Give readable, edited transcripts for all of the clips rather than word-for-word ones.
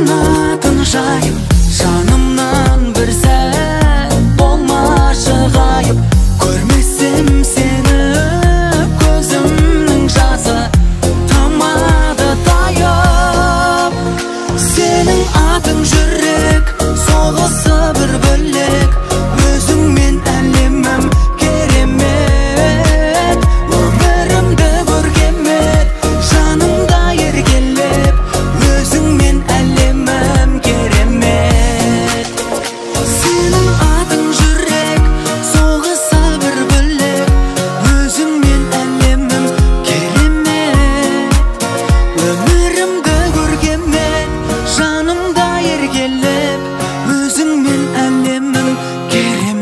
қанатын жайып, жанымнан бір сәт болмашы ғайып. Көрмесем сені, көзімнің жасы тамады тайып. Сенің атың жүрек, соғысы бір бөлек. Өзіңмен әлемім керемет. Өмірімді көркемет, жанымда еркелеп. Өзіңмен әлемім керемет. Сенің атың жүрек, соғысы бір бөлек. Өзіңмен әлемім керемет. Өмірімді көркемет, жанымда еркелеп. Өзіңмен әлемім керемет.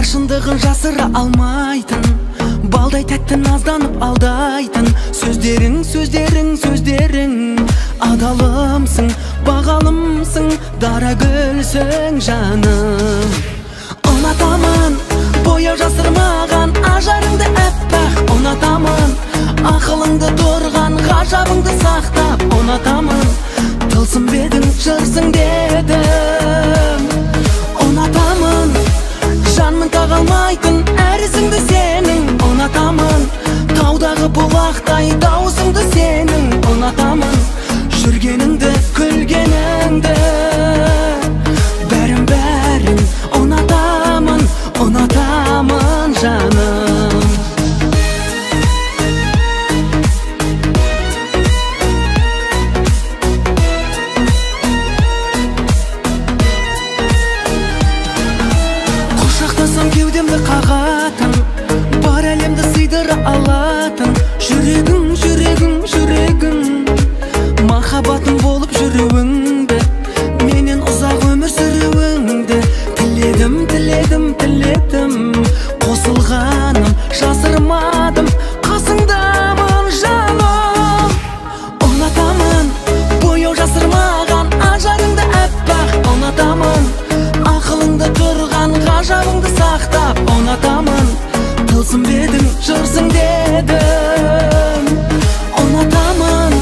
шындығын жасыра алмайтын, Балдай тәтті назданып алдайтын сөздерің, сөздерің, сөздерің адалымсың, бағалымсың, дара гүлсің жаным. Ұнатамын бояу жасырмаған ажарыңды әппақ, ұнатамын ақылыңды тұрған ғажабыңды сақтап, ұнатамын тылсым бедің жырсың дедім. Ұнатамын жанмын тағалмайтын әрісіңді сенің, ұнатамын таудағы бұлақтай даусыңды сенің, ұнатамын жүргеніңді, күлгеніңді, бәрін бәрін ұнатамын, ұнатамын жаным. Құшақтасам кеудемді қағатын, бар әлемді сыйдыра алатын, жүрегің, жүрегің, жүрегің, махаббатым болып жүруіңді, менен ұзақ өмір сүруіңді тіледім, тіледім, тіледім. Қосылғаным жасырмадым, қасыңдамын жаным. Ұнатамын бояу жасырмаған ажарыңды әппақ, ұнатамын ақылыңда тұрған ғажабыңды сақтап, ұнатамын тылсым бедің жырсың дедім. Ұнатамын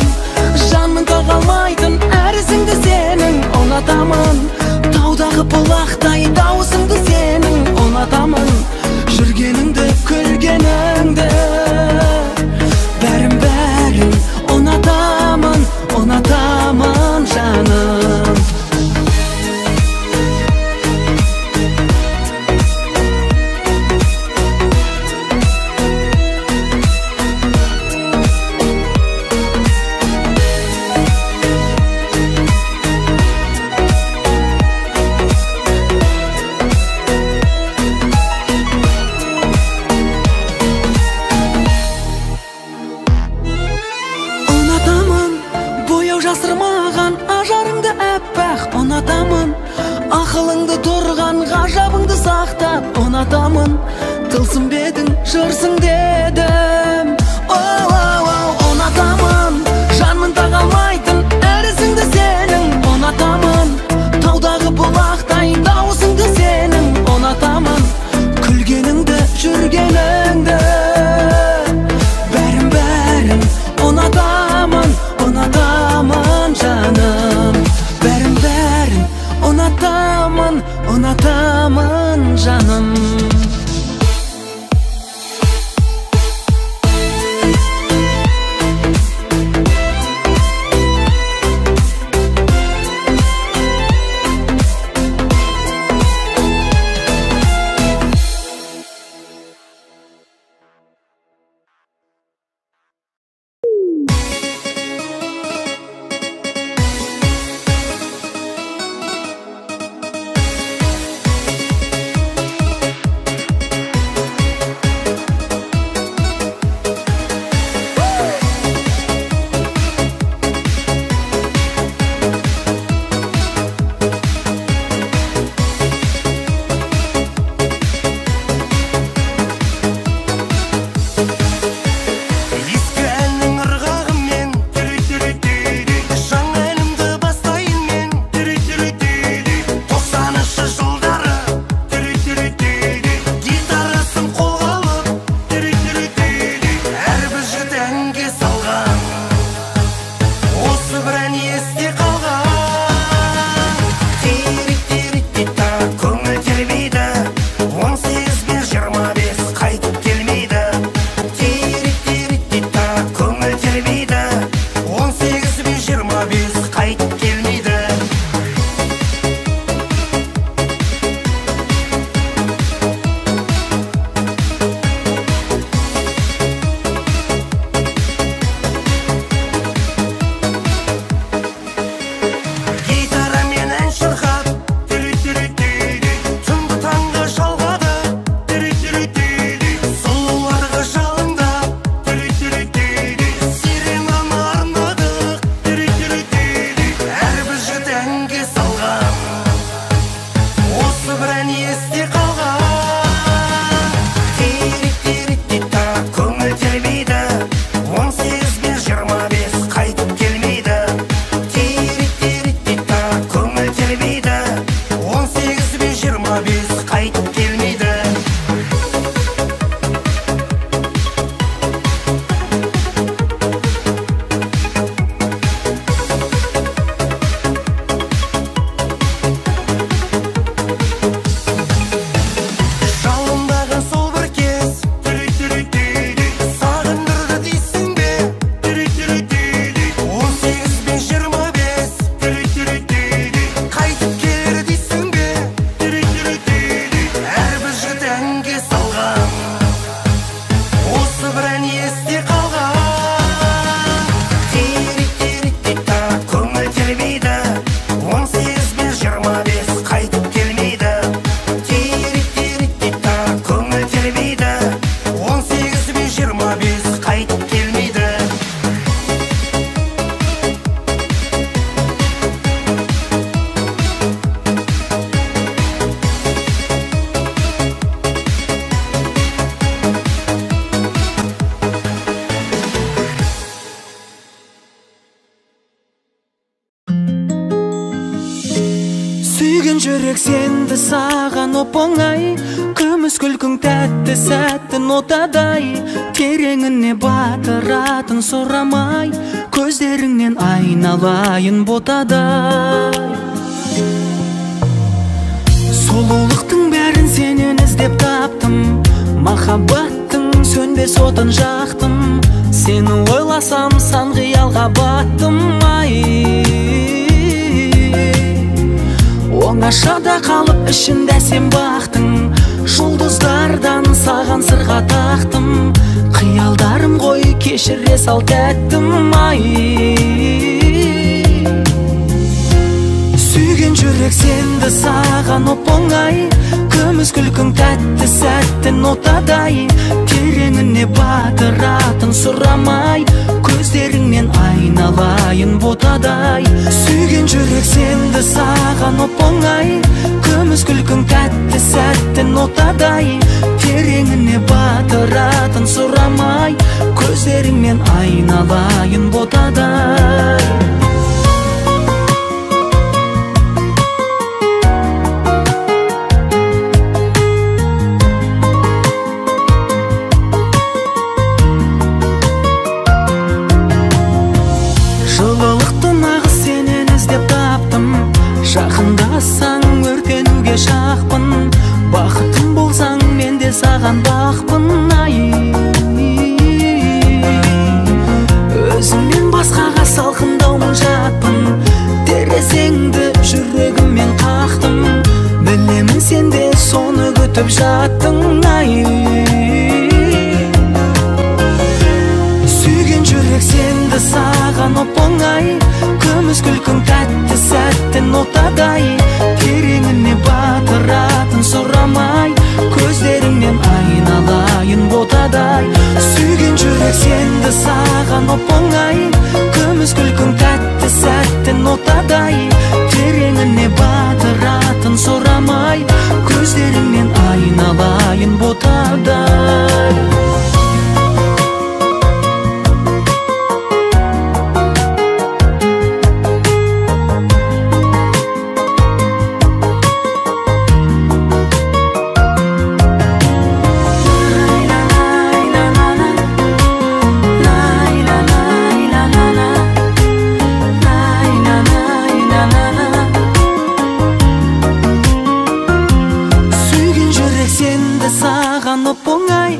жанмын тағалмайтын әрісіңді сенің, ұнатамын таудағы бұлақтай даусыңды сенің, ұнатамын жүргеніңді, күлгеніңді, бәрін бәрін ұнатамын, ұнатамын жаным. Жасырмаған ажарыңды әппақ, ұнатамын ақылыңды тұрған ғажабыңды сақтап, ұнатамын тылсым бедің жырсың дедім. Ұнатамын жанмын тағалмайтын әрісіңді сенің, ұнатамын таудағы бұлақтай даусыңды сенің, ұнатамын күлгеніңді, жүргеніңді, бәрін бәрін ұнатамын, ұнатамын жаным. Бәрін бәрін ұнатамын, ұнатамын жаным. жүрек сенді саған оп-оңай, күміс күлкің тәтті сәттің отадай, тереңіне батыратын сұрамай, көздеріңнен айналайын ботадай. Сұлулықтың бәрін сенен іздеп таптым, махаббаттың сөнбес отын жақтым, сені ойласам сан қиялға баттым. Оңашада қалып ішінде сен бақтың, жұлдыздардан саған сырға тақтым, қиялдарым ғой кешіре сал тәттім. Сүйген жүрек сенді саған оп-оңай, күміс күлкің тәтті сәттің отадай, тереңіне батыратын сұрамай, көздеріңнен айналайын ботадай. Сүйген жүрек сенді саған оп-оңай, күміс күлкің тәтті сәттің отадай, тереңіне батыратын сұрамай, көздеріңнен айналайын ботадай. Жақындасаң өртенуге шақпын, бақытым болсаң мен де саған бақпын. Өзімнен басқаға салқындаумын жатпын, терезеңді жүрегіммен қақтым, білемін сен де соны күтіп жаттың. Сүйген жүрек сенді саған оп-оңай, күміс күлкің тәтті сәттің отадай, тереңіне батыратын сұрамай, көздеріңнен айналайын ботадай. Сүйген жүрек сенді саған оп-оңай, күміс күлкің тәтті сәттің отадай, тереңіне батыратын сұрамай, көздеріңнен айналайын ботадай. Оп-оңай,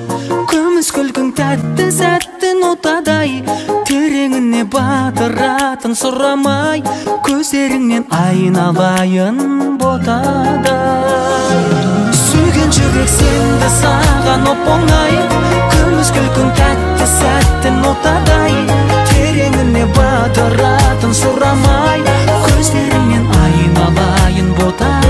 күміс күлкің тәтті сәттің отадай, тереңіне батыратын сұрамай, көздеріңнен айналайын ботадай. Сүйген жүрек сенді саған оп-оңай, күміс күлкің тәтті сәттің отадай, тереңіне батыратын сұрамай, көздеріңнен айналайын ботадай.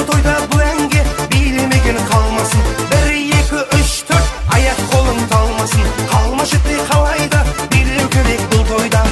Осы тойда бұл әнге билемеген қалмасын. 1, 2, 3, 4 аяқ қолың талмасын. Қалмашы те қалайда билеу керек бұл тойда.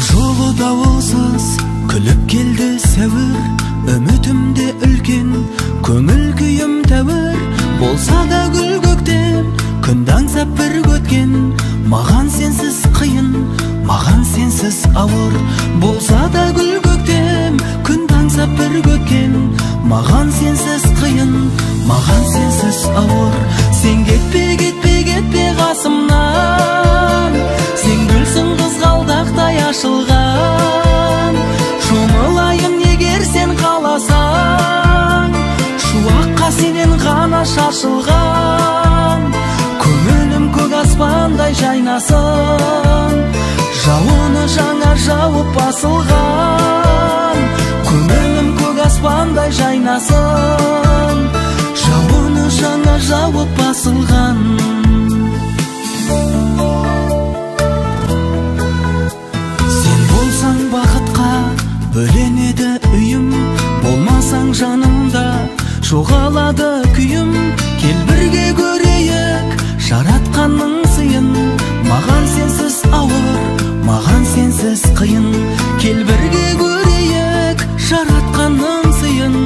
Жолы дауылсыз күліп келді сәуір, үмітімде үлкен, көңіл күйім тәуір. Болса да гүл көктем, күн аңсап бір көткен, маған сенсіз қиын, маған сенсіз ауыр. Болса да гүл көктем, күн аңсап бір көткен, маған сенсіз қиын, маған сенсіз ауыр. Сен кетпе, кетпе, кетпе қасымнан, сен гүлсің қызғалдақтай ашылған. Шомылайын егер сен қаласаң, шуаққа сенен ғана шашылған. Көңілім көк аспандай жайнасын, жауыны жаңа жауып басылған. Көңілім көк аспандай жайнасын, жауыны жаңа жауып басылған. Бақытқа бөленеді үйім, болмасаң жанымда жоғалады күйім. Кел бірге көрейік жаратқанның сыйын, маған сенсіз ауыр, маған сенсіз қиын. Кел бірге көрейік жаратқанның сыйын,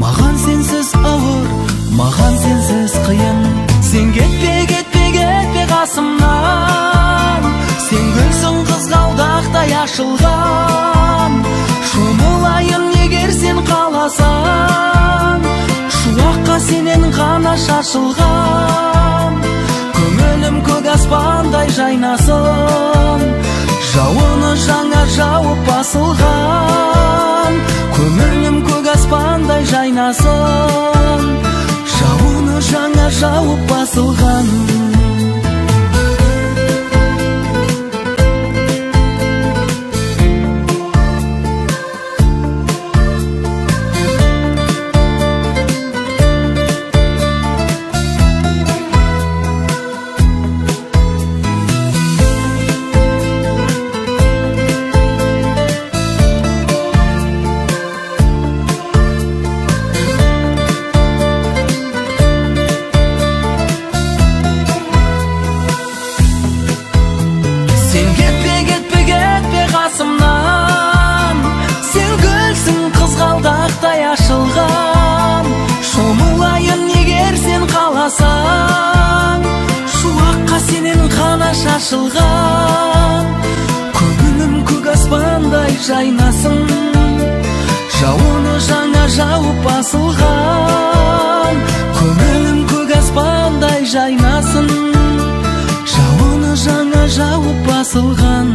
маған сенсіз ауыр, маған сенсіз қиын. Сен кетпе, кетпе, кетпе қасымнан, сен гүлсің қызғалдақтай ашылған. Шомылайын егер сен қаласаң, шуаққа сенен ғана шашылған. Көңілім көк аспандай жайнасын, жауыны жаңа жауып басылған. Көңілім көк аспандай жайнасын, жауыны жаңа жауып басылған. Шомылайын егер сен қаласаң, шуаққа сенен ғана шашылған. Көңілім көк аспандай жайнасын, жауыны жаңа жауып басылған. Көңілім көк аспандай жайнасын, жауыны жаңа жауып басылған.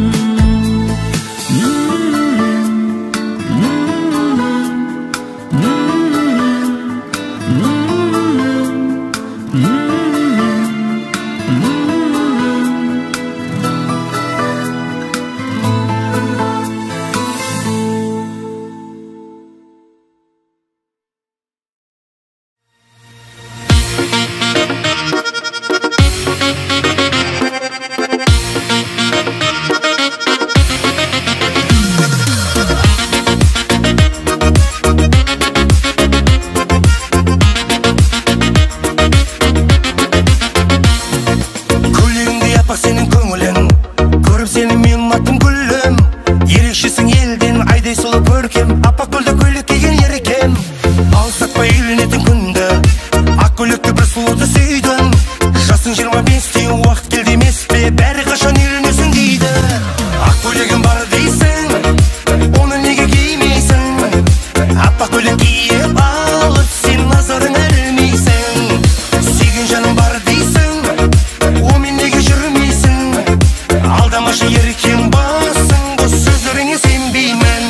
Aldamaшы еркем басың, бұл сөздеріңе сенбеймін.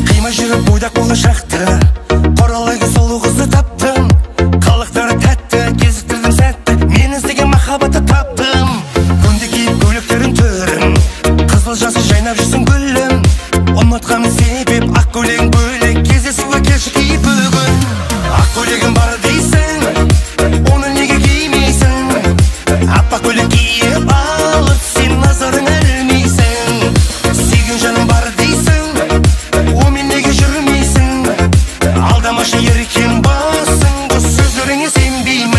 Қима жүріп бойдақ болы шақты, қоралайғы солу қызды таптым. Қалықтары тәтті, кезіктірдім сәтті, мен іздеген махаббатты таптым. Күнде киіп көйлектерін түрім, қызыл жасы жайнап жүрсің гүлім. Ұмытқаным себеп, ақ көйлегің бөлек, кездесуге келші киіп бүгін. Ақ көйлегің бар дейсің, оны неге кимейсің? Аппақ көйлек киіп алып, сен назарың ілмейсің. Сүйген жаным бар дейсің, онымен неге жүрмейсің? Алдамашы еркем басың, бұл сөздеріңе сенбеймін.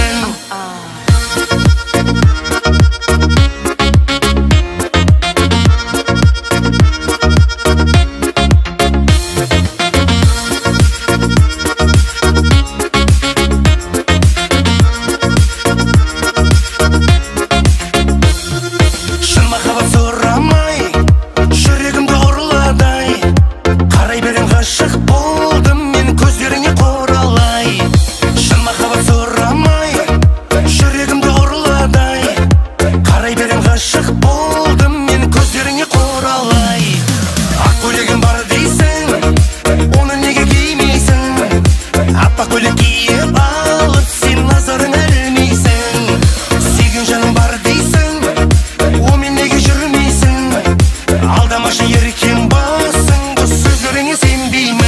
Шын махаббат сұрамай, жүрегімді ұрладай. Қарай берем ғашық болдым, мен көздеріңе қоралай. Шын махаббат сұрамай, жүрегімді ұрладай. Қарай берем ғашық болдым, мен көздеріңе қоралай. Ақ көйлегің бар дейсің, оны неге кимейсің? Аппақ көйлек киіп алып, сен назарың ілмейсің. Сүйген жаным бар дейсің, онымен неге жүрмейсің? Алдамашы еркем басың, бұл сөздеріңе сенбеймін.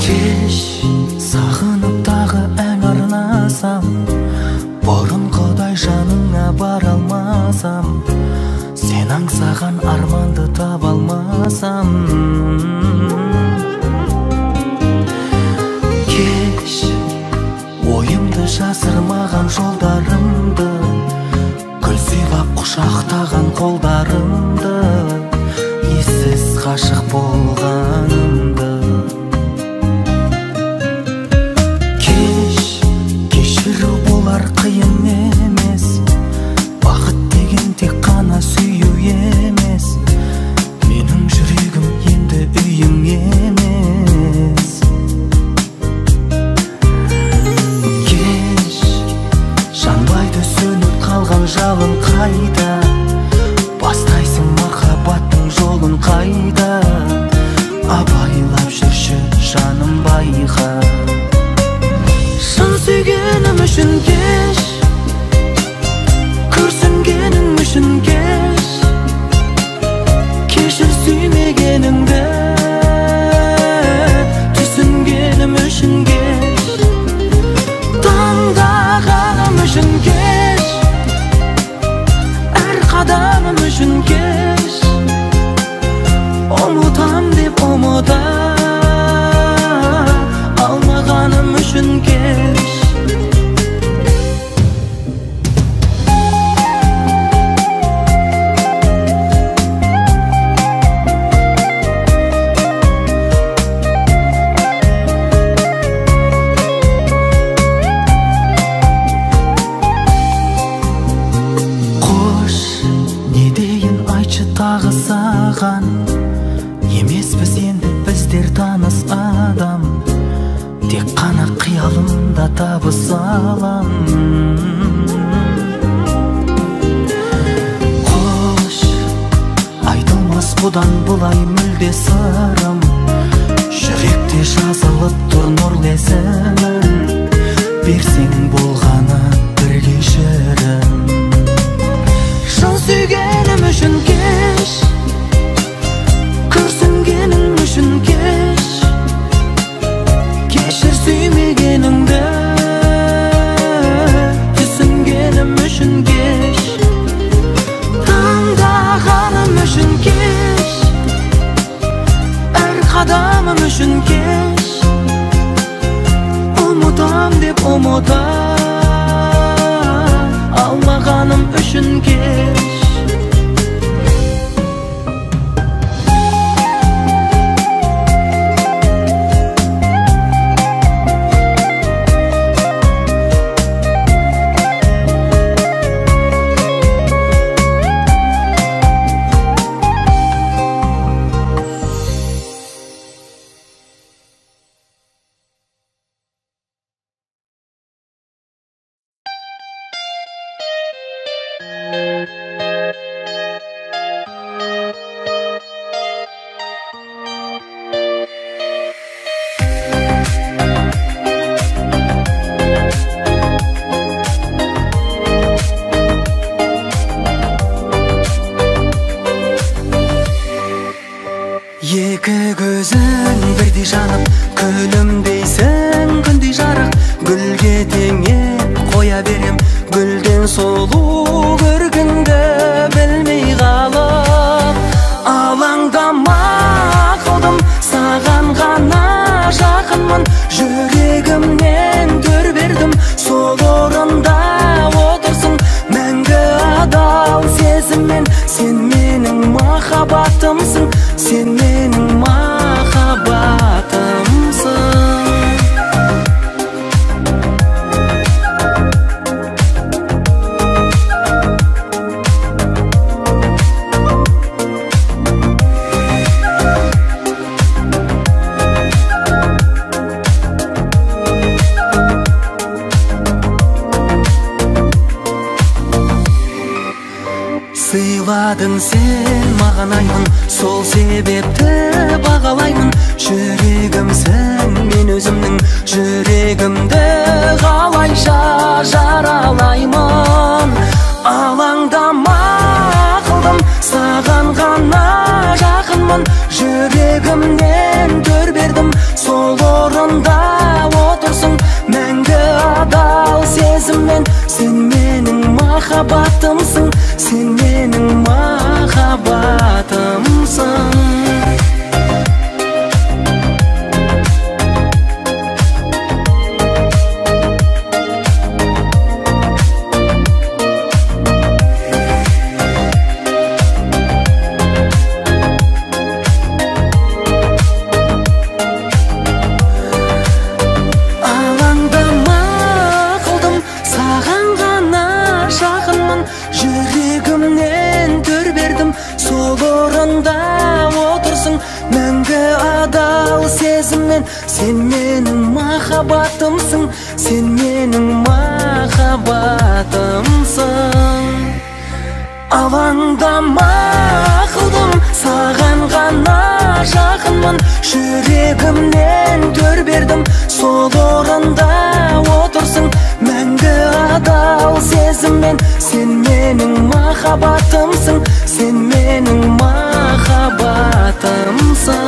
Кеш, сағынып тағы ән арнасам, бұрынғыдай жаныңа бара алмасам, сен аңсаған арманды таба алмасам. Кеш, ойымды жасырмаған жолдарымды, гүл сыйлап құшақтаған қолдарымды, ессіз ғашық болғанымды. Кешіру болар қиын емес, бақыт деген тек қана сүю емес. Менің жүрегім енді үйің емес. Кеш, жанбайды сөніп қалған жалын қайда? Бастайсың махаббаттың жолын қайда? Абайлап жүрші жаным байға. Шын сүйгенім үшін кеш, күрсінгенім үшін кеш. Кешір сүймегенімді, түсінгенім үшін кеш. Таңдағаным үшін кеш, әр қадамым үшін кеш. Ұмытам деп ұмыта алмағаным үшін кеш. Қош, не дейін айтшы тағы саған, емеспіз енді біздер таныс адам. Тек қана қиялымда табысалам. Қош, айтылмас бұдан бұлай мүлде сырым, жүректе жазылып тұр нұрлы есімің. Берсең болғаны бір кешірім. Шын сүйгенім үшін кеш, адамым үшін кеш, ұмытам деп ұмыта алмағаным үшін кеш. Екі көзің бірдей жанып, күлімдейсің күндей жарық. Гүлге теңеп қоя берем, гүлден сұлу көргіңді білмей қалып. Алаңдама қылдым, саған ғана жақынмын, жүрегімнен төр бердім, сол орында отырсың мәңгі адал сезіммен. Сен менің махаббатымсың, сен менің махаббатымсың. Сыйладың сен маған аймын, сол себепті бағалаймын. Жүрегімсің мен өзімнің, жүрегімді қалайша жаралаймын. Алаңдама қылдым, саған ғана жақынмын, жүрегімнен төр бердім, сол орында отырсың мәңгі адал сезіммен. Сен менің махаббатымсың, сен менің махаббатымсың. Алаңдама қылдым, саған ғана жақынмын, жүрегімнен төр бердім, сол орында отырсың мәңгі адал сезіммен. Сен менің махаббатымсың, сен менің махаббатымсың. Алаңдама қылдым, саған ғана жақынмын, жүрегімнен төр бердім, сол орында отырсың мәңгі адал сезіммен. Сен менің махаббатымсың, сен менің махаббатымсың.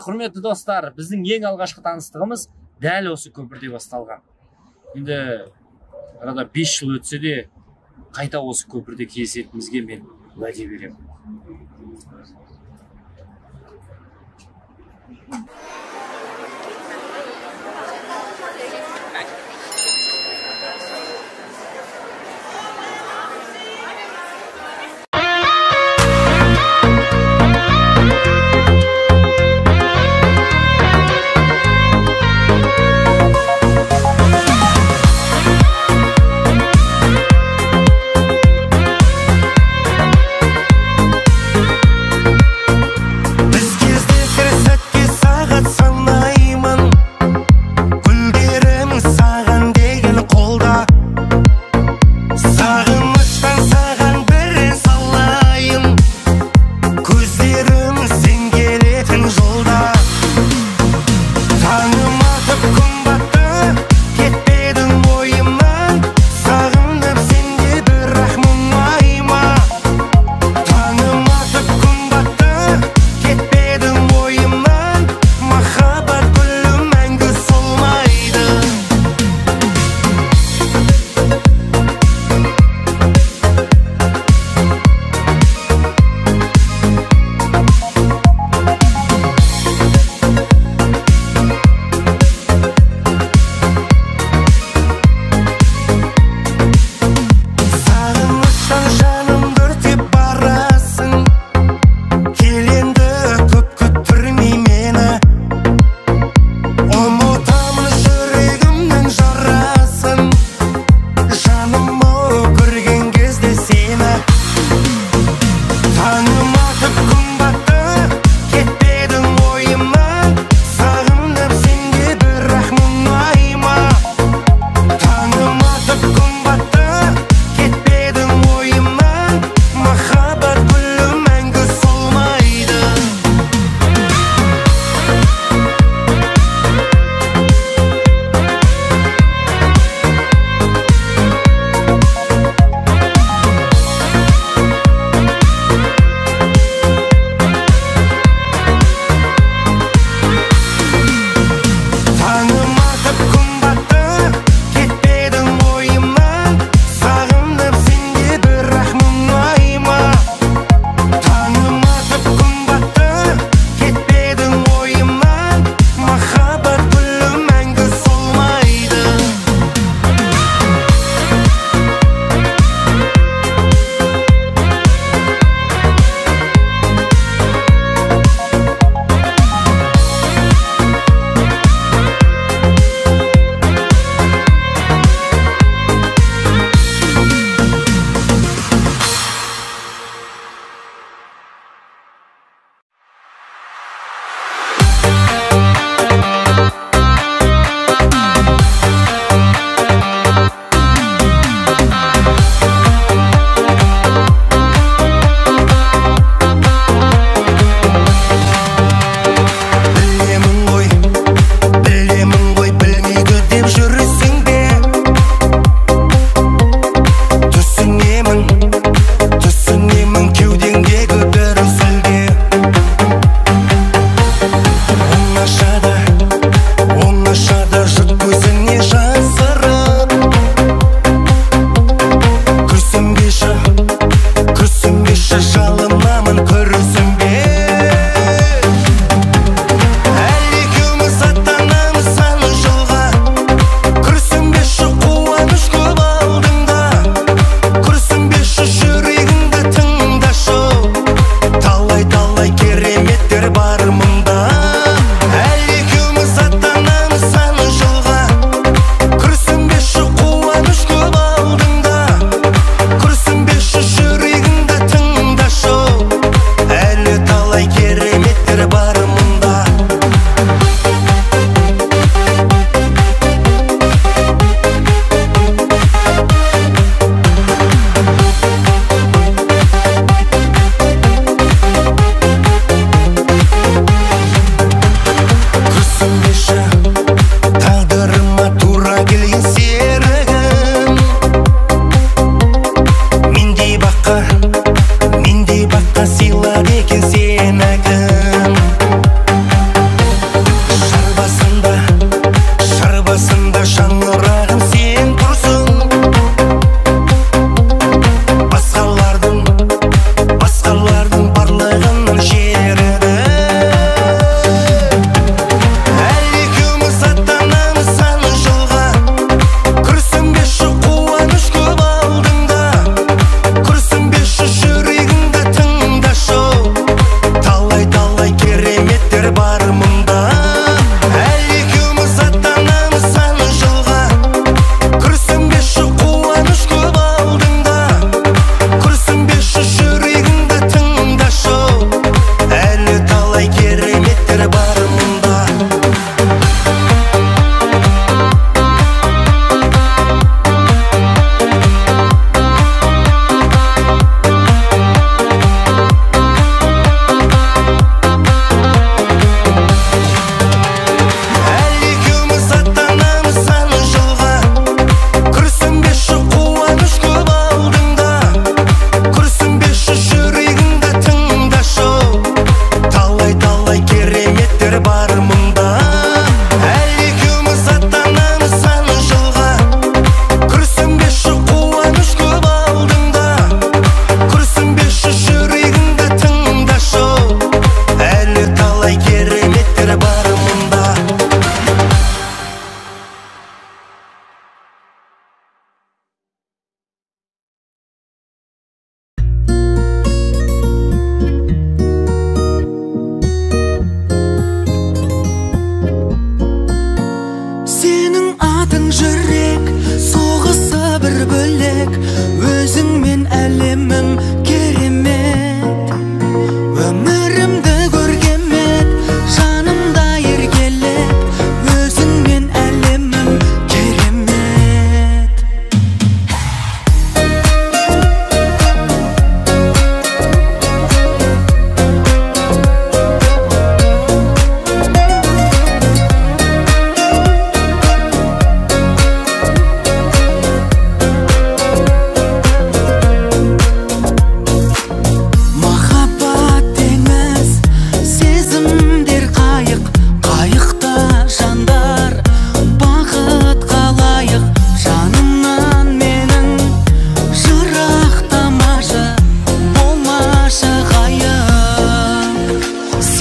Құрметті достар, біздің ең алғашқы таныстығымыз дәл осы көпірде басталған. Енді арада 5 жыл өтсе де, қайта осы көпірде кездесетінімізге мен уәде беремін.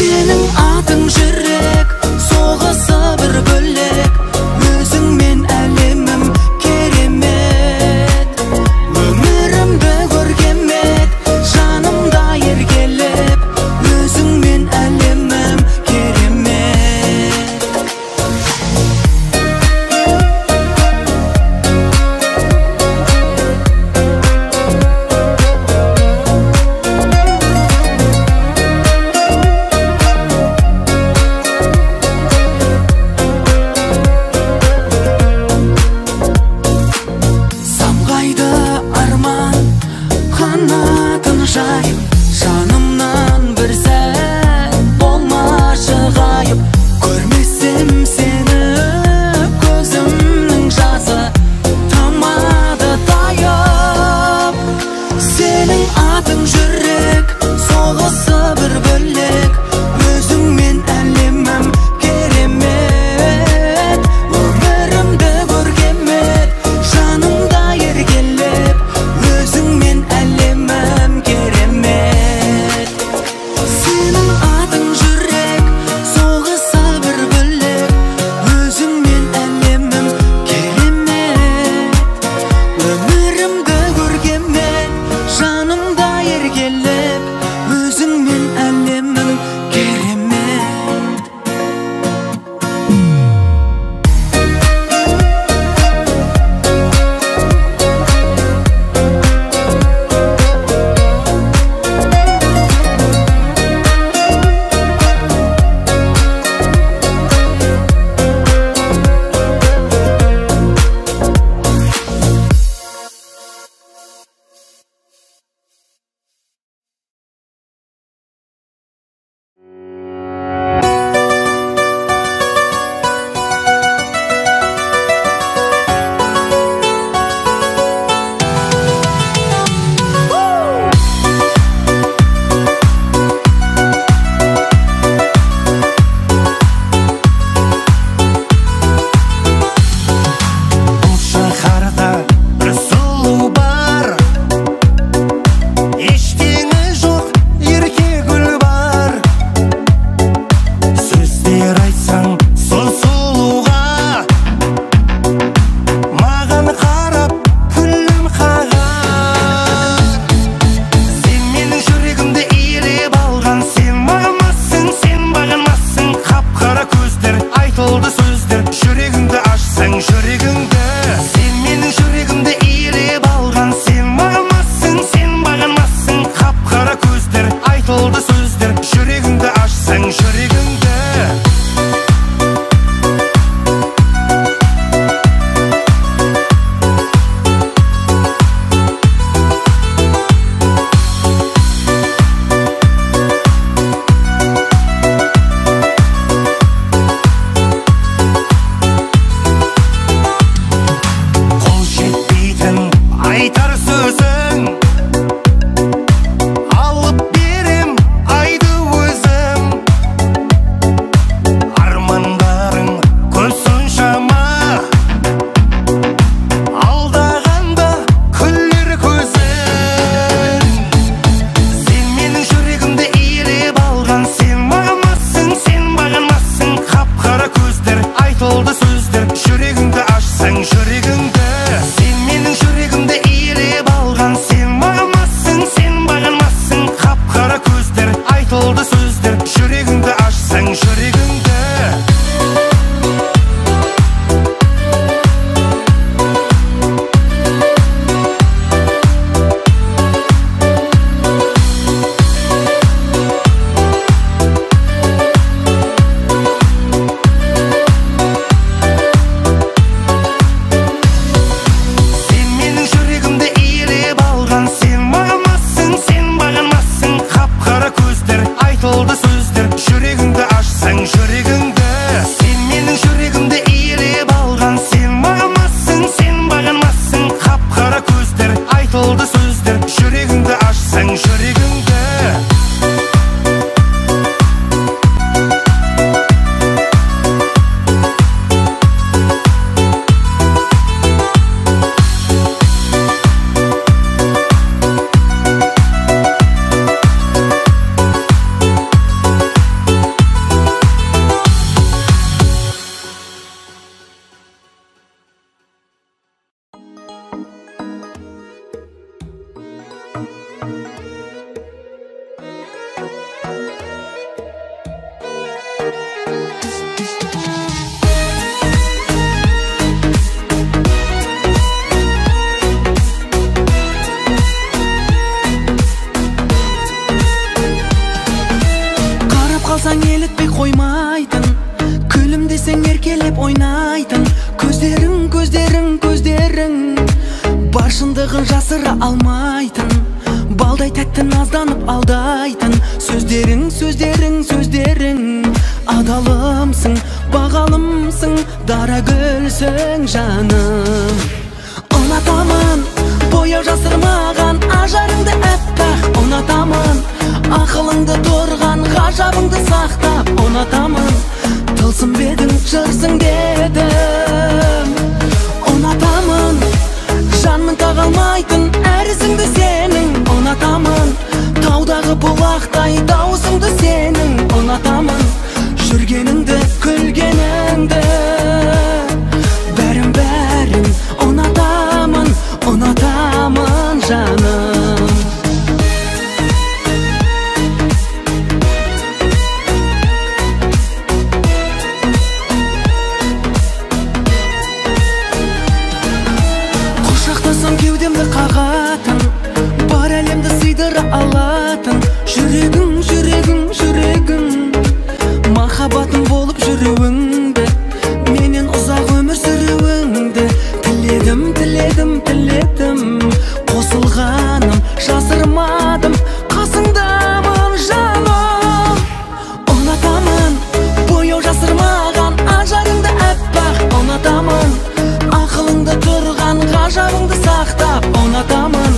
Senin atың жүрек, соғысы бір бөлек. Өзің мен әлемім керемет. Өмірімді көркемет, жанымда еркелеп. Өзің мен әлемім керемет. тербелетпей қоймайтын, күлімдесең еркелеп ойнайтын, көздерің, көздерің, көздерің бар шындығын жасыра алмайтын, балдай тәтті назданып алдайтын, сөздерің, сөздерің, сөздерің адалымсың, бағалымсың, дара гүлсің жаным. Ұнатамын бояу жасырмаған ажарыңды әппақ, ұнатамын ақылыңды тұрған ғажабыңды сақтап, ұнатамын тылсым бедің жырсың дедім. Ұнатамын жанмын тағалмайтын әрісіңді сенің, ұнатамын таудағы бұлақтай дауысыңды сенің, ұнатамын жүргеніңді күлгеніңді, бәрін бәрін ұнатамын, ұнатамын жаным. Құшақтасам кеудемді қағатын, бар әлемді сыйдыра алатын, жүрегің, жүрегің, жүрегің махаббатым болып жүруіңді, менен ұзақ өмір сүруіңді тіледім, тіледім, тіледім. Қосылғаным жасырмадым, қасыңдамын жаным. Ұнатамын бояу жасырмаған ажарыңды әппақ, ұнатамын ақылыңды тұрған ғажабыңды сақтап, ұнатамын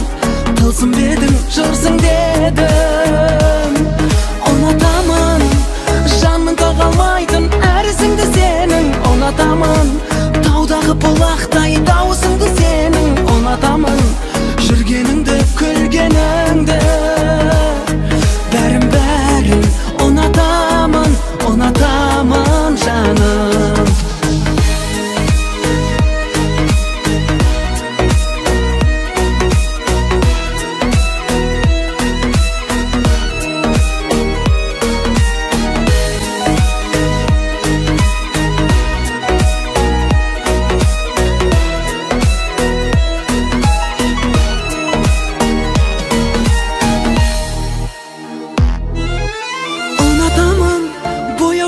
тылсым бедің жырсың дедім. Ұнатамын жанмын тағалмайтын әрісіңді сенің, ұнатамын таудағы бұлақтай дауысыңды сенің, ұнатамын жүргеніңді күлгеніңді, бәрін бәрін ұнатамын, ұнатамын жаным.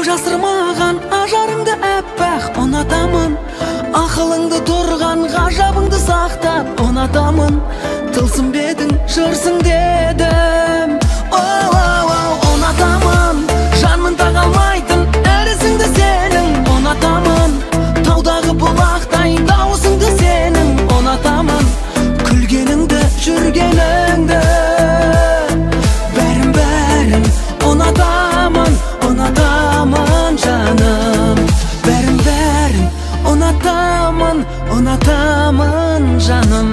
Жасырмаған ажарыңды әппақ, ұнатамын ақылыңды тұрған ғажабыңды сақтап, ұнатамын тылсым бедің жырсың дедім. Ұнатамын жанмын тағалмайтын әрісіңді сенің, ұнатамын таудағы бұлақтай дауысыңды сенің, ұнатамын күлгеніңді, жүргеніңді, бәрін бәрін ұнатамын, ұнатамын жаным. Бәрін бәрін ұнатамын, ұнатамын жаным.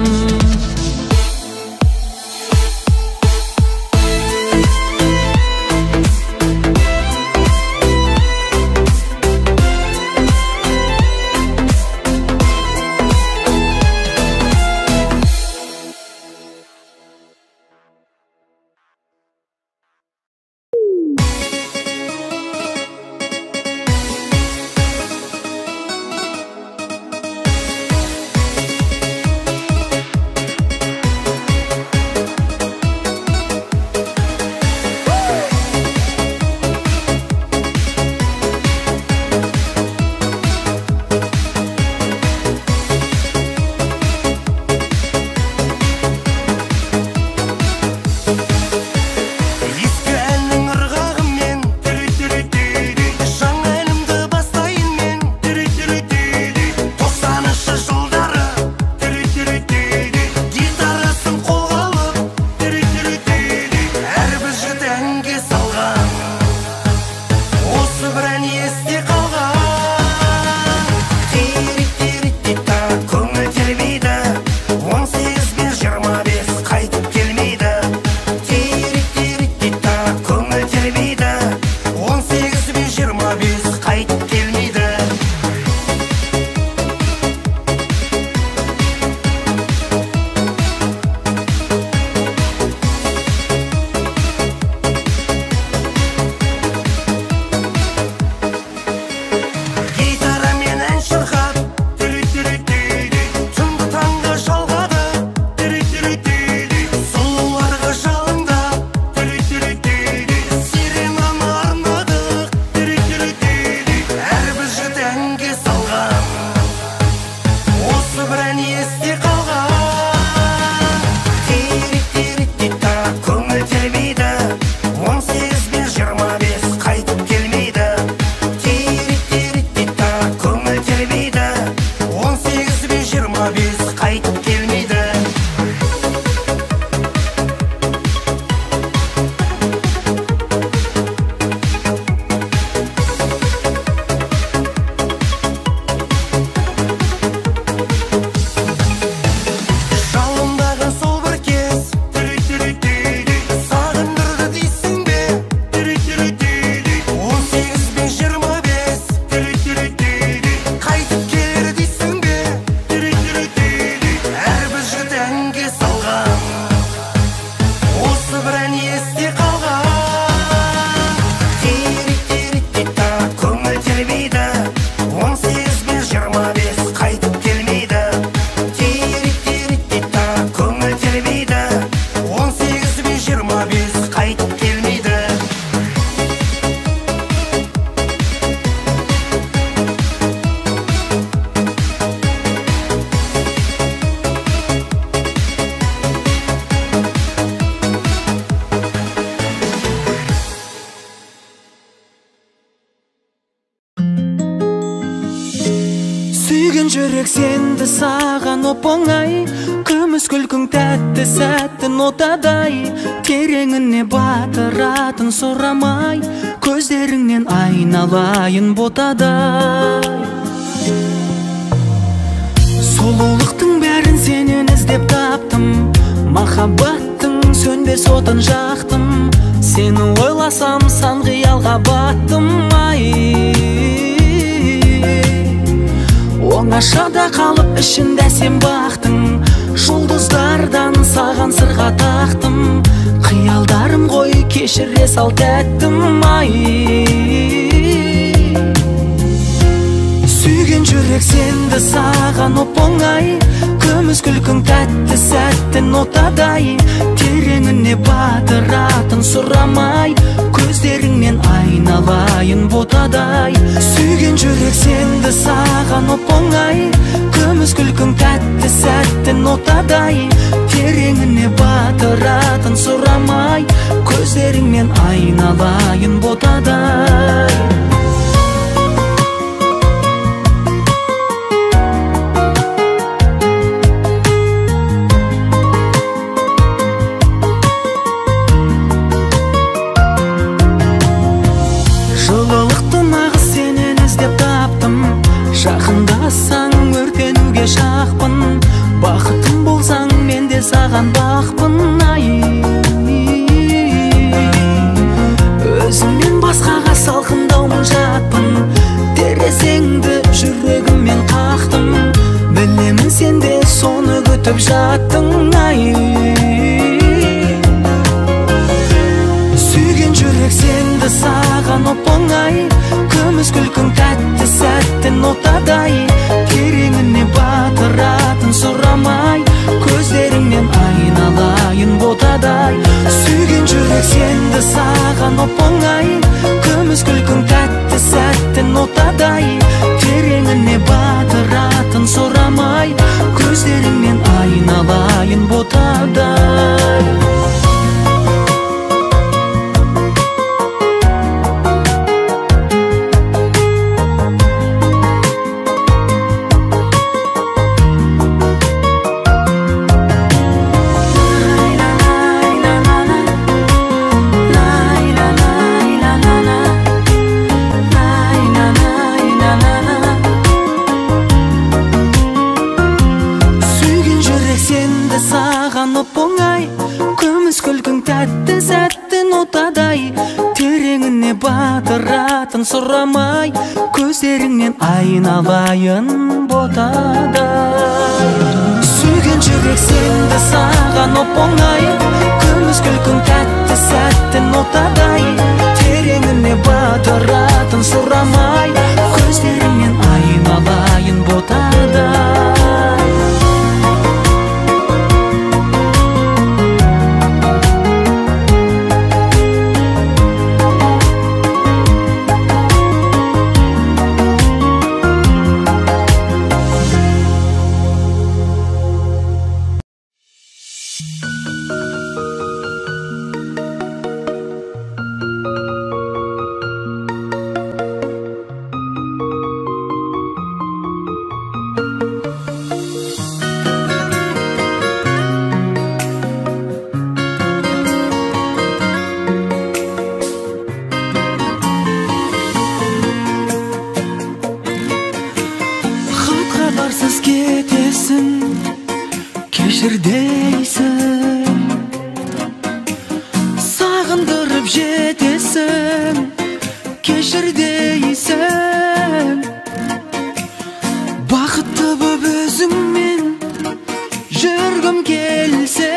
Сүйген жүрек сенді саған оп-оңай, күміс күлкің тәтті сәттің отадай, тереңіне батыратын сұрамай, көздеріңнен айналайын ботадай. Сұлулықтың бәрін сенен іздеп таптым, махаббаттың сөнбес отын жақтым, сені ойласам сан қиялға баттым. Оңашада қалып ішінде сен бақтың, жұлдыздардан саған сырға тақтым, қиялдарым ғой кешіре сал тәттім. Сүйген жүрек сенді саған оп-оңай, күміс күлкің тәтті сәттің отадай, тереңіне батыратын сұрамай, көздеріңнен айналайын ботадай. Сүйген жүрек сенді саған оп-оңай, күміс күлкің тәтті сәттің отадай, тереңіне батыратын сұрамай, көздеріңнен айналайын ботадай. Жақындасаң өртенуге шақпын, бақытым болсаң мен де саған бақпын. Өзімнен басқаға салқындаумын жатпын, терезеңді жүрегіммен қақтым, білемін сен де соны күтіп жаттың. Сүйген жүрек сенді саған оп-оңай, күміс күлкің тәтті сәттің отадай, тереңіне батыратын сұрамай, көздеріңнен айналайын ботадай. Сүйген жүрек сенді саған оп-оңай, күміс күлкің тәтті сәттің отадай, тереңіне батыратын сұрамай, көздеріңнен айналайын ботадай. Оп-оңай, күміс күлкің тәтті сәттің отадай, тереңіне батыратын сұрамай, көздеріңнен айналайын ботадай. Сүйген жүрек сенді саған оп-оңай, күміс күлкің тәтті сәттің отадай, тереңіне батыратын сұрамай, көздеріңнен айналайын ботадай. Хабарсыз кетесің, кешір дейсің, сағындырып жетесің, кешір дейсің. Бақытты боп өзіңмен жүргім келсе,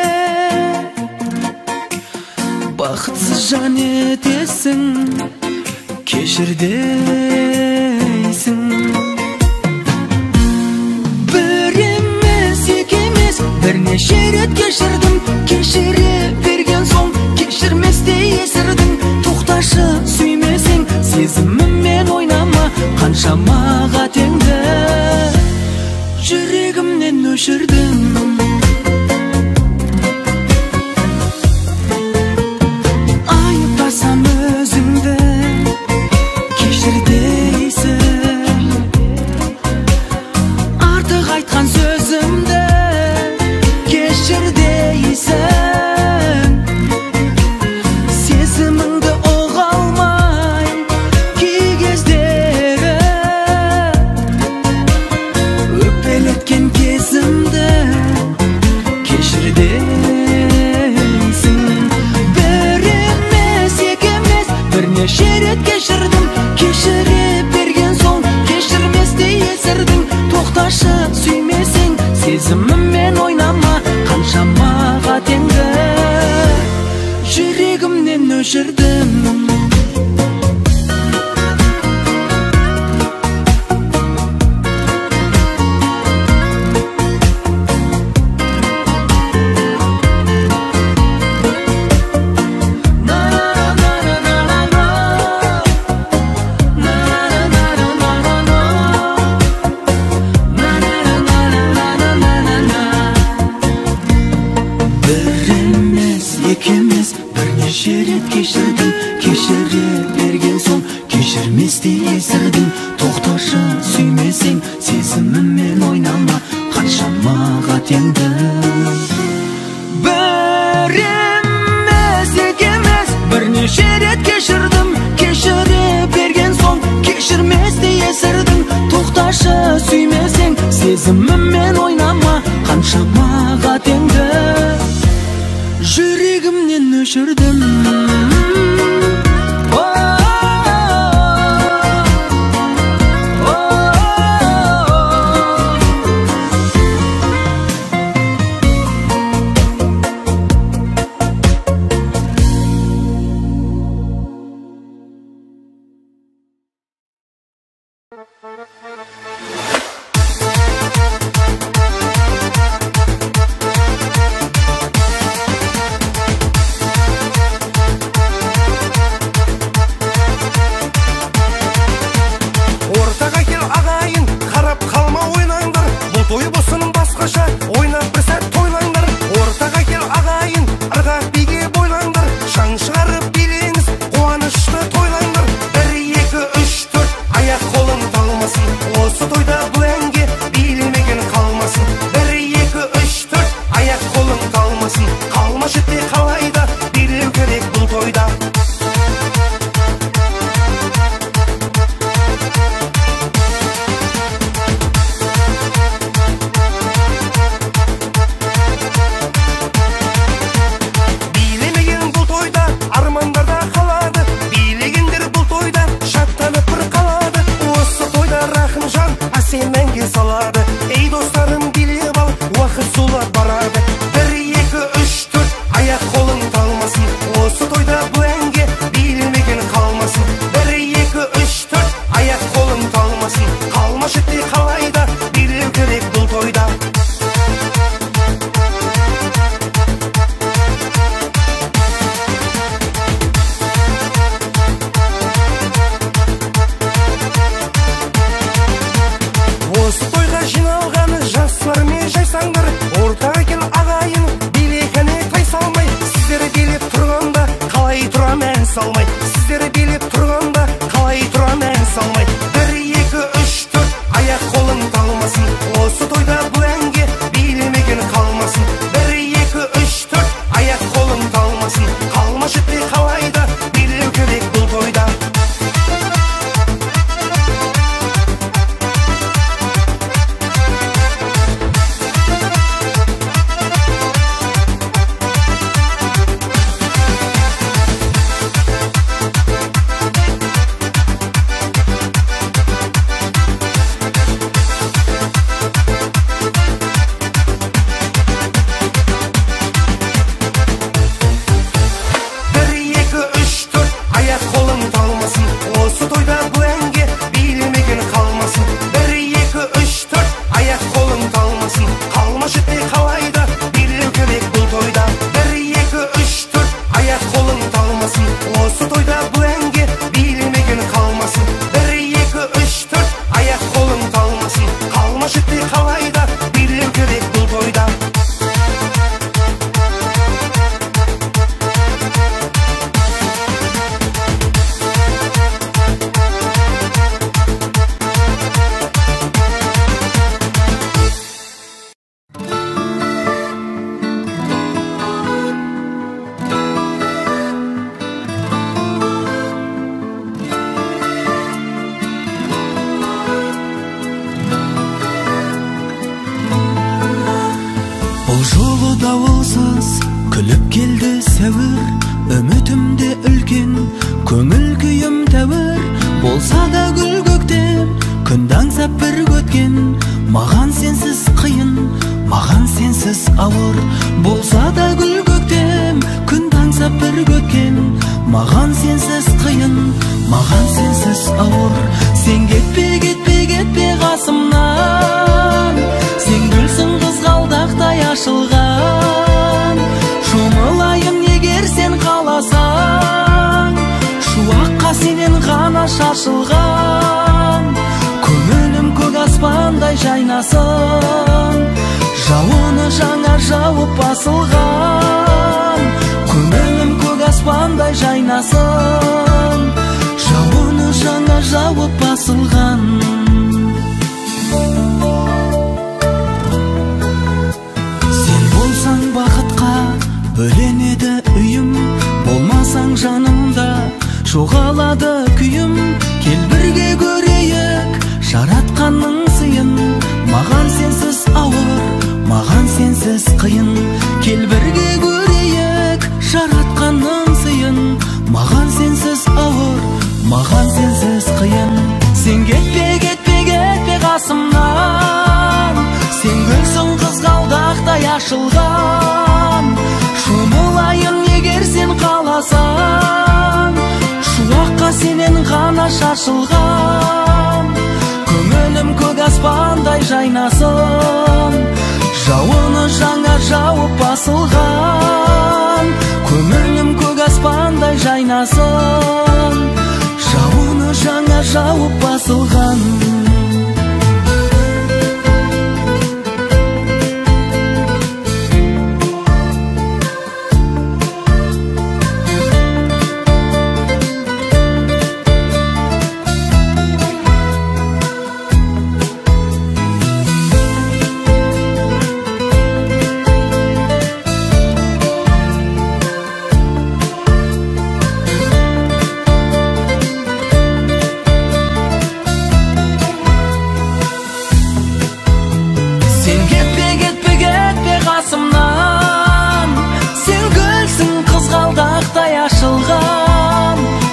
бақытсыз жан етесің, кешір дейсің. Бірнеше рет кешірдім, кешіре берген соң кешірместей есірдің. Тоқташы сүймесең, сезіміммен ойнама, қаншама қатеңді жүрегімнен өшірдің. Айыптасам өзіңді, кешір дейсің. сүйместей есірдің. Тоқташы сүймесең сезіміммен ойнама, қаншама қатеңді. Бір емес, екі емес, бірнеше рет кешірдім. Кешіре берген соң кешірместей есірдің. Тоқташы сүймесең сезіміммен ойнама, қаншама қатеңді. Жүрегімнен өшірдім. Davulsыз күліп келді сәуір, үмітімде үлкен, көңіл күйім тәуір. Болса да гүл көктем, күнді аңсап бір көткен. Маған сенсіз қиын, маған сенсіз ауыр. Болса да гүл көктем, күнді аңсап бір көткен. Маған сенсіз қиын, маған сенсіз ауыр. Сен кетпе, кетпе, кетпе қасымнан. Сен гүлсің қызғалдақтай ашылған. Жұмылайын егер сен қаласаң, шуаққа сенен ғана шашылған. Көңілім көк аспандай жайнасын, жауыны жаңа жауып басылған. Көңілім көк аспандай жайнасын, жауыны жаңа жауып басылған. Сен болсаң бақытқа бөленеді үйім, болмасаң жанымда жоғалады күйім. Кел бірге көрейік жаратқанның сыйын, маған сенсіз ауыр, маған сенсіз қиын. Кел бірге көрейік жаратқанның сыйын, маған сенсіз ауыр, маған сенсіз қиын. Сен кетпе, кетпе, кетпе қасымнан, сен гүлсің қызғалдақтай ашылған. Шомылайын егер сен қаласаң, шуаққа сенен ғана шашылған. Көңілім көк аспандай жайнасын, жауыны жаңа жауып басылған. Көңілім көк аспандай жайнасын, жауыны жаңа жауып басылған.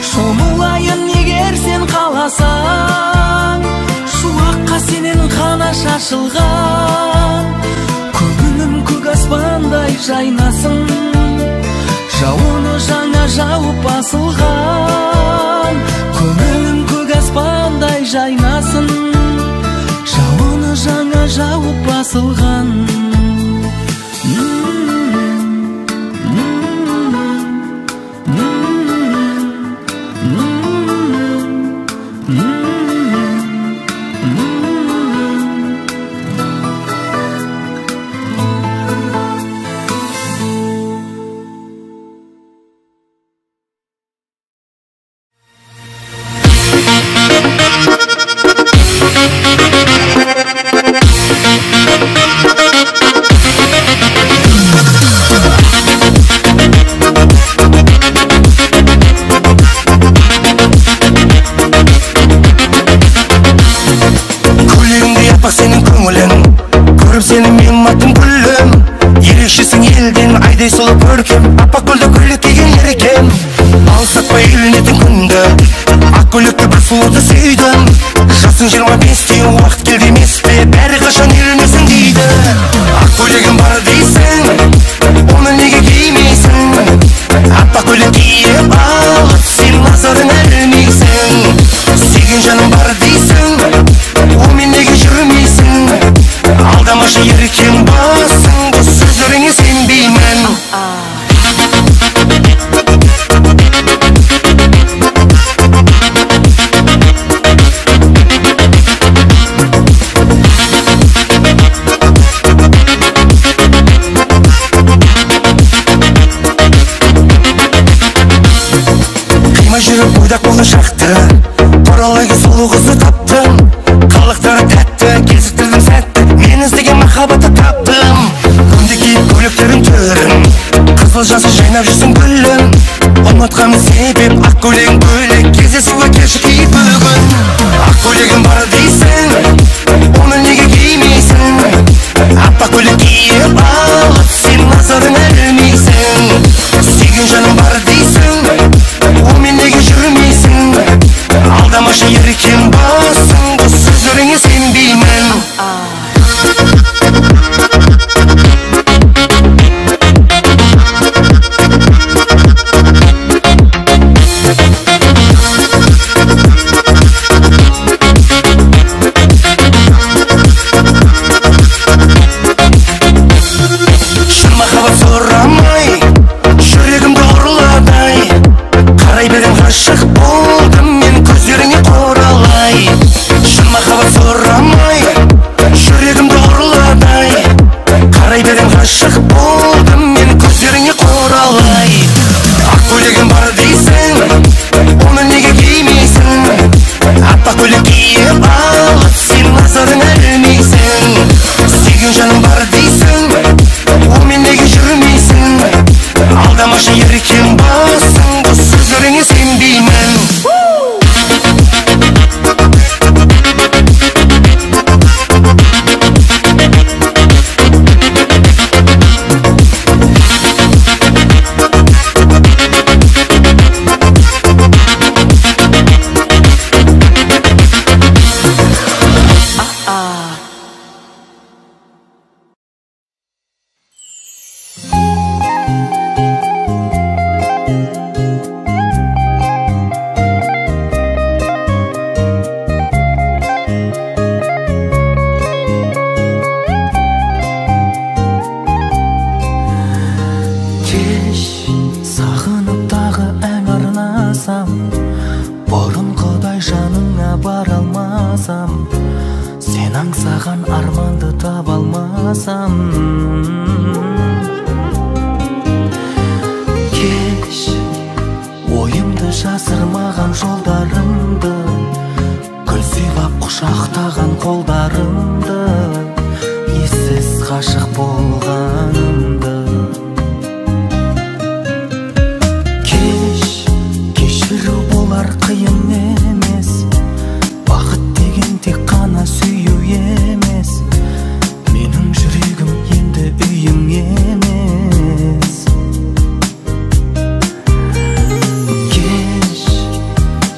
Шомылайын егер сен қаласаң, шуаққа сенен ғана шашылған. Көңілім көк аспандай жайнасын, жауыны жаңа жауып басылған. Көңілім көк аспандай жайнасын, жауыны жаңа жауып басылған. Сенің көңілің, көріп сені мен маттым гүлім. Ерекшесің елден айдай сұлу көркем, аппақ гүлді көйлек киген еркем. Алсатпай үйленетін күнді, ақ көйлекті бір сұлуды сүйдім. Жасың 25-те, уақыт келді емес пе, бәрі қашан үйленесің дейді. Ақ көйлегім бар дейсің, оны неге кимейсің? Аппақ көйлек киіп алып, сен назарын ілмейсің. Сүйген жаным бар дейсің, онымен неге жүрмейсің? Алдамашы еркем басың, бұл сөздеріңе сенбеймін. Қимай жүріп бойдақ болашақты, қоралайға сұлу қызды таптым. Қалықтары тәтті, кезіктірдің сәтті, мен іздеген махаббатты таптым. Күнде киіп көйлектерің түрін, қызыл жасы жайнап жүрсің гүлім. Ұмытқаным себеп, ақ көйлегің бөлек, кездесуге келші киіп бүгін. Ақ көйлегім бар дейсің, оны неге кимейсің? Аппақ көйлек киіп алып, сен назарын ілмейсің. Сүйген жаным бар дейсің, онымен неге жүрмейсің? Алдамашы еркем басың, бұл сөздеріңе сенбеймін. аппақ көйлек киіп алып сен назарыңа ілмейсің. Сүйген жаным бар дейсің, онымен неге жүрмейсің? Алдамашы еркем басың, бұл сөздеріңе сенбеймін. Сен аңсаған арманды таба алмасам, кеш ойымды жасырмаған жолдарымды, гүл сыйлап құшақтаған қолдарымды, ессіз ғашық болғанымды. Кешіру болар қиын емес, бақыт деген тек қана сүю емес, менің жүрегім енді үйің емес. Кеш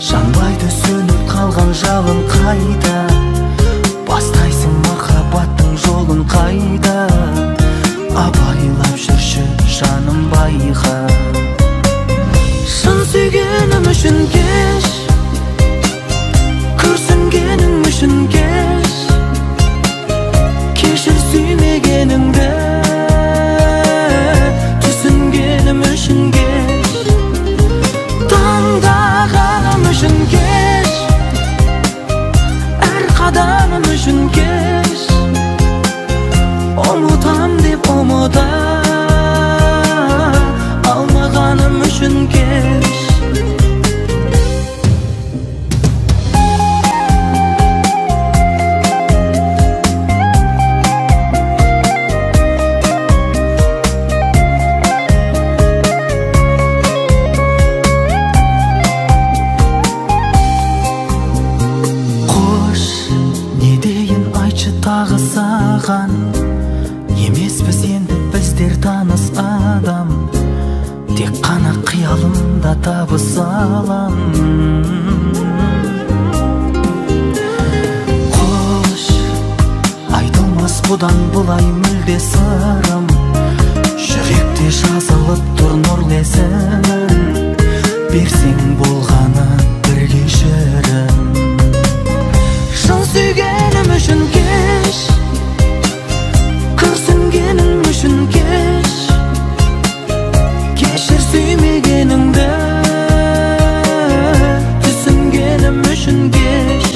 жанбайды сөніп қалған жалын қайда, бастайсың махаббаттың жолын қайда, абайлап жүрші жаным байқа. Шын сүйгенім үшін кеш, күрсінгенім үшін кеш, кешір сүймегенімді, түсінгенім үшін кеш, таңдағаным үшін кеш, әр қадамым үшін кеш, ұмытам деп ұмыта алмағаным үшін кеш. Тағы саған емеспіз енді біздер таныс адам, тек қана қиялымда табысалам. Қош айтылмас бұдан бұлай мүлде сырым, жүректе жазылып тұр нұрлы есімің, берсең болғаны бір кешірім. Шын сүйгенім үшін кеш, күрсінгенім үшін кеш, кешір сүймегенімді, түсінгенім үшін кеш,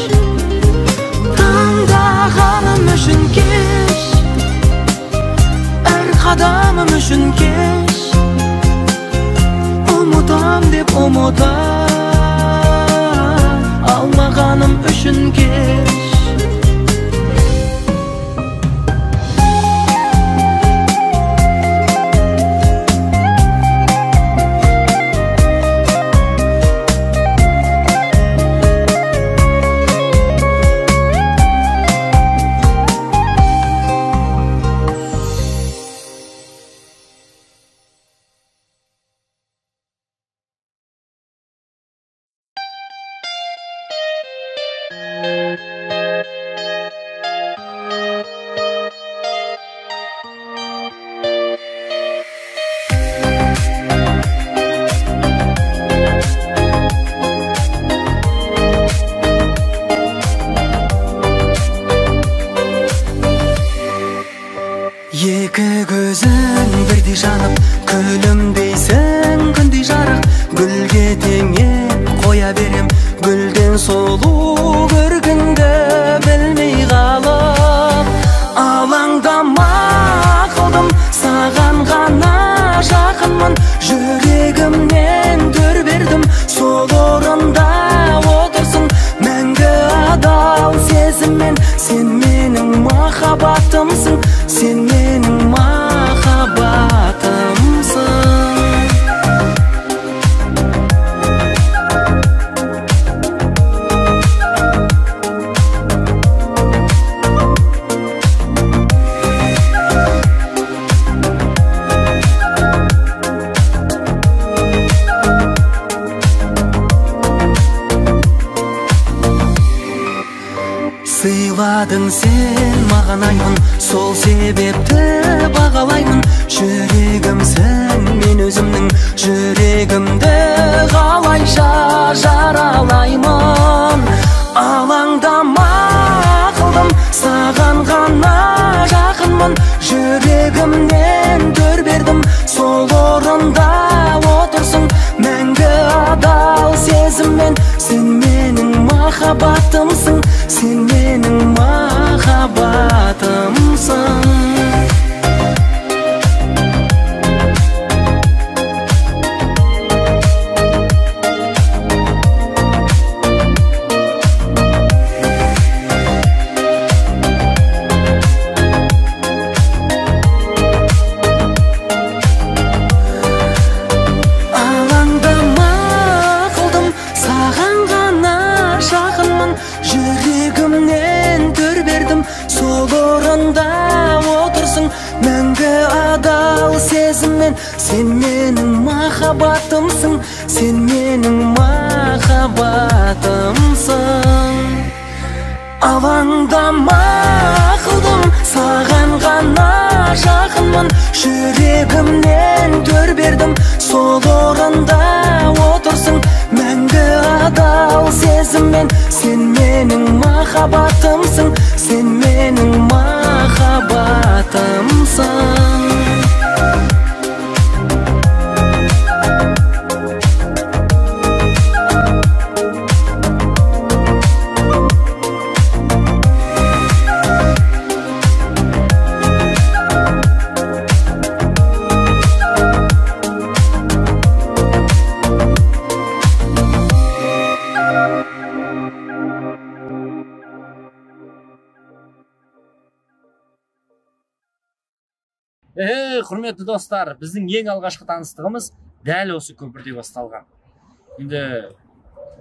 таңдағаным үшін кеш, әр қадамым үшін кеш, ұмытам деп ұмыта алмағаным үшін кеш. Екі көзің бірдей жанып, күлімдейсің күндей жарық, гүлге теңеп қоя берем, гүлден сұлу көргіңді білмей қалып. Алаңдама қылдым, саған ғана жақынмын, жүрегімнен дүр бердім, сол орында отырсың мәңгі сен менің махаббатымсың, сен менің махаббатымсың. Сыйладың сен маған аймын, сол себепті бағалаймын. Жүрегімсің, мен өзімнің жүрегімді қалайша жаралаймын. Алаңдама қылдым, саған ғана жақынмын. Жүрегімнен төр бердім, сол орында отырсың. Мәңгі адал сезіммен, сен менің махаббатымсың, сен менің махаббатымсың. Жүрегімнен төр бердім, сол орында отырсың. Мәңгі адал сезіммен, сен менің махаббатымсың, сен менің махаббатымсың. Алаңдама қылдым, саған ғана жақынмын. Жүрегімнен төр бердім, сол орында отырсың. Мәңгі адал сезіммен, сен менің махаббатымсың, сен менің махаббатымсың. Құрметті достар, біздің ең алғашқы таныстығымыз дәл осы көпірде басталған. Енді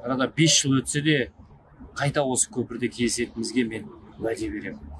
арада 5 жыл өтсе де қайта осы көпірде кездесетінімізге мен уәде беремін.